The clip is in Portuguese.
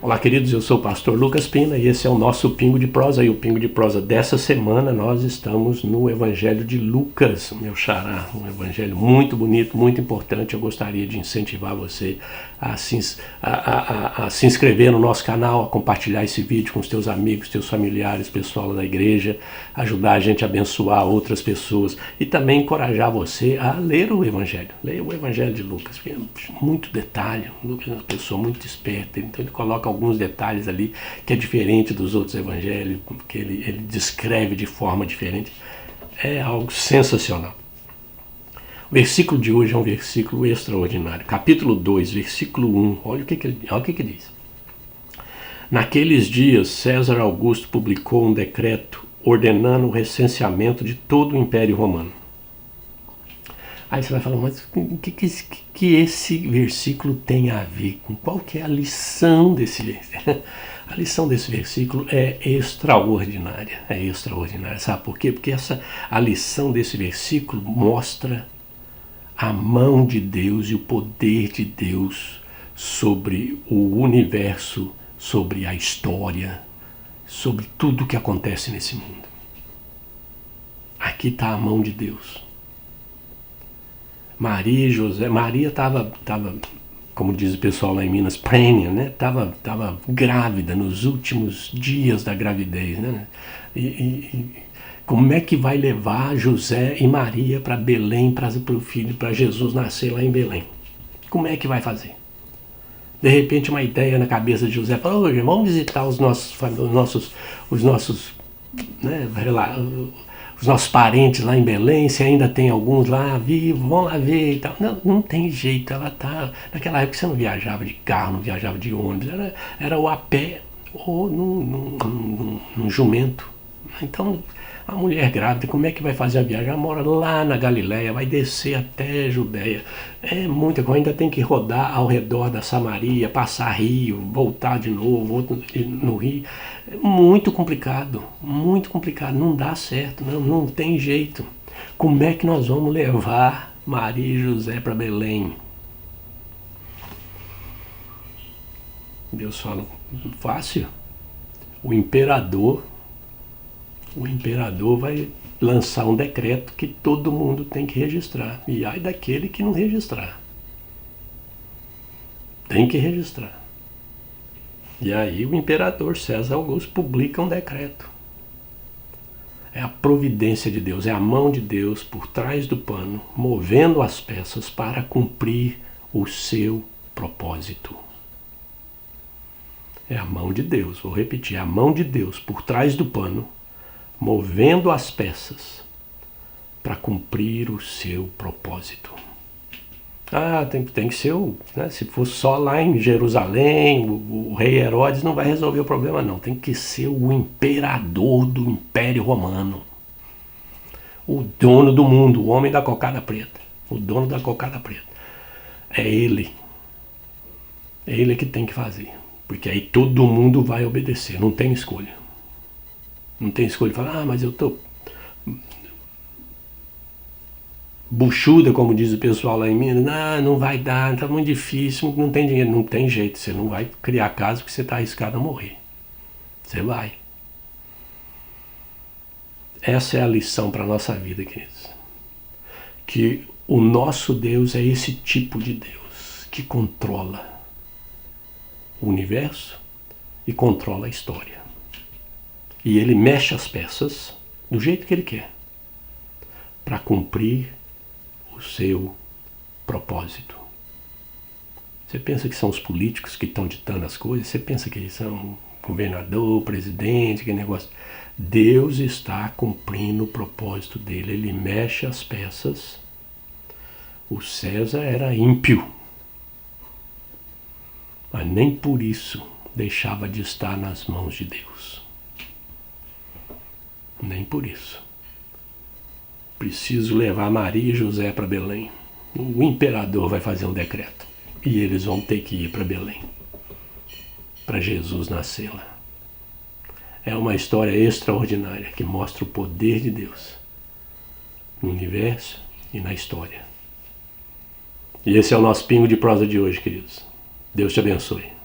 Olá, queridos, eu sou o pastor Lucas Pina e esse é o nosso Pingo de Prosa. E o Pingo de Prosa dessa semana nós estamos no Evangelho de Lucas, meu xará, um evangelho muito bonito, muito importante. Eu gostaria de incentivar você a se inscrever no nosso canal, a compartilhar esse vídeo com os teus amigos, teus familiares, pessoal da igreja, ajudar a gente a abençoar outras pessoas e também encorajar você a ler o Evangelho. Leia o Evangelho de Lucas, porque é muito detalhe. Lucas é uma pessoa muito esperta, então ele coloca alguns detalhes ali que é diferente dos outros evangelhos, que ele descreve de forma diferente. É algo sensacional. O versículo de hoje é um versículo extraordinário. Capítulo 2, versículo 1. Olha o que ele diz. Naqueles dias, César Augusto publicou um decreto ordenando o recenseamento de todo o Império Romano. Aí você vai falar, mas o que esse versículo tem a ver com? Qual que é a lição desse versículo? A lição desse versículo é extraordinária. É extraordinária. Sabe por quê? Porque a lição desse versículo mostra a mão de Deus e o poder de Deus sobre o universo, sobre a história, sobre tudo que acontece nesse mundo. Aqui está a mão de Deus. Maria e José, Maria estava, como diz o pessoal lá em Minas, pregnant, né? Estava grávida nos últimos dias da gravidez, né? E como é que vai levar José e Maria para Belém, para o filho, para Jesus nascer lá em Belém? Como é que vai fazer? De repente uma ideia na cabeça de José, falou, vamos visitar os nossos né, os nossos parentes lá em Belém, se ainda tem alguns lá vivos, vão lá ver e tal. Não tem jeito, ela tá. Naquela época você não viajava de carro, não viajava de ônibus, era ou a pé ou num jumento. Então, a mulher grávida, como é que vai fazer a viagem? Ela mora lá na Galileia, vai descer até Judeia. É muita coisa, ainda tem que rodar ao redor da Samaria, passar rio, voltar de novo no rio. É muito complicado, não dá certo, não tem jeito. Como é que nós vamos levar Maria e José para Belém? Deus fala, fácil. O imperador vai lançar um decreto que todo mundo tem que registrar. E ai daquele que não registrar. Tem que registrar. E aí o imperador César Augusto publica um decreto. É a providência de Deus, é a mão de Deus por trás do pano, movendo as peças para cumprir o seu propósito. É a mão de Deus, vou repetir, é a mão de Deus por trás do pano, movendo as peças para cumprir o seu propósito. Tem que ser né, se for só lá em Jerusalém, o rei Herodes não vai resolver o problema não. Tem que ser o imperador do Império Romano. O dono do mundo, o homem da cocada preta. O dono da cocada preta. É ele. É ele que tem que fazer. Porque aí todo mundo vai obedecer, não tem escolha. Não tem escolha de falar, mas eu tô buchuda, como diz o pessoal lá em Minas, não vai dar, tá muito difícil, não tem dinheiro, não tem jeito, você não vai criar casa porque você está arriscado a morrer. Você vai. Essa é a lição para a nossa vida, queridos. Que o nosso Deus é esse tipo de Deus que controla o universo e controla a história. E ele mexe as peças do jeito que ele quer para cumprir o seu propósito. Você pensa que são os políticos que estão ditando as coisas? Você pensa que são governador, presidente, que negócio? Deus está cumprindo o propósito dele. Ele mexe as peças. O César era ímpio, mas nem por isso deixava de estar nas mãos de Deus. Nem por isso. Preciso levar Maria e José para Belém. O imperador vai fazer um decreto. E eles vão ter que ir para Belém. Para Jesus nascer lá. É uma história extraordinária que mostra o poder de Deus no universo e na história. E esse é o nosso Pingo de Prosa de hoje, queridos. Deus te abençoe.